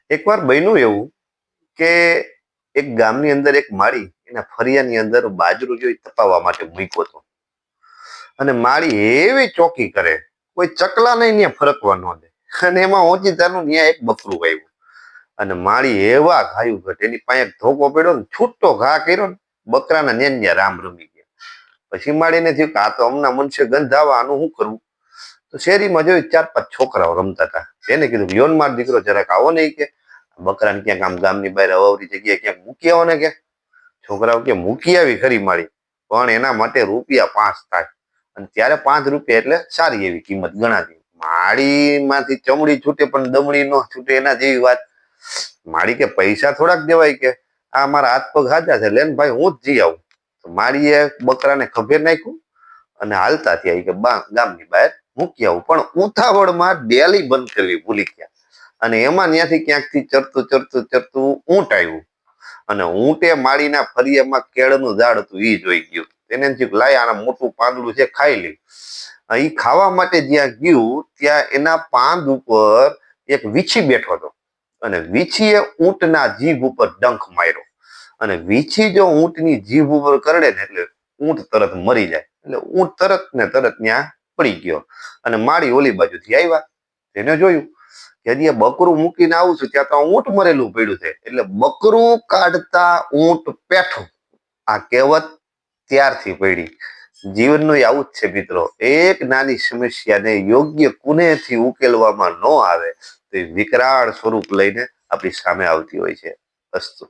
એકવાર બન્યું એવું કે એક ગામની અંદર એક માળી એના ફરિયાની અંદર બાજરું જોઈ તપાવવા માટે મૂક્યો હતો. અને માળી એવી ચોકી કરે, કોઈ ચકલા નહીં ત્યાં ફરકવા ન દે. અને એમાં ઓચિતાનું ત્યાં એક બકરું આવ્યું અને માળી એવા ઘાયું ઘટ એની પાસે એક ધોકો પડ્યો ને છૂટો ઘા કર્યો ને બકરાના નેન્યા રામ રમી ગયા. પછી માળીને થયું કે આ તો હમણાં મનુષ્ય ગંધ આવા, આનું શું કરવું? તો શેરીમાં જોયું 4-5 છોકરાઓ રમતા હતા. એને કીધું યોન માર દીકરો જરાક આવો નહીં કે બકરાને ક્યાંક આમ ગામની બહાર અવાવરી જગ્યાએ ક્યાંક મૂકી આવો ને કે. છોકરાઓ કે મૂકી આવી ખરી માળી, પણ એના માટે રૂપિયા 5 થાય. અને ત્યારે 5 રૂપિયા એટલે સારી એવી કિંમત ગણાતી. માળી માંથી ચમડી છૂટે પણ દમડી ન છૂટે, એના જેવી વાત. માળી કે પૈસા થોડાક દેવાય કે આ મારા હાથ પગ હાજા છે, લેન ભાઈ હું જ જઈ આવું. તો માળીએ બકરાને ખભે નાખ્યું અને હાલતા થયા કે ગામની બહાર મૂકી આવું. પણ ઉતાવળમાં ડેલી બંધ કરવી ભૂલી ગયા. અને એમાં ત્યાંથી ક્યાંકથી ચરતું ઊંટ આવ્યું. અને ઊંટે માળીના ફરિયામાં કેળનું ઝાડ હતું એ જોઈ ગયું. તેને થયું લાય આના મોટું પાંદડું છે, ખાઈ લે. એ ખાવા માટે જ્યાં ગયું ત્યાં એના પાંદ ઉપર એક વીછી બેઠો હતો. અને વીછીએ ઊંટના જીભ ઉપર ડંખ માર્યો. અને વીછી જો ઊંટની જીભ ઉપર કરડે ને એટલે ઊંટ તરત મરી જાય. એટલે ઊંટ તરત ને તરત ત્યાં પડી ગયો. અને માળી ઓલી બાજુથી આવ્યા, તેને જોયું કે હજી બકરું મૂકીને આવું છું ત્યાં તો ઊંટ મરેલું પડ્યું છે. એટલે બકરું કાઢતા ઊંટ પેઠું, આ કહેવત ત્યારથી પડી. જીવનનું આવું જ છે મિત્રો. એક નાની સમસ્યાને યોગ્ય કુનેથી ઉકેલવામાં ન આવે તો વિકરાળ સ્વરૂપ લઈને આપણી સામે આવતી હોય છે. અસ્તુ.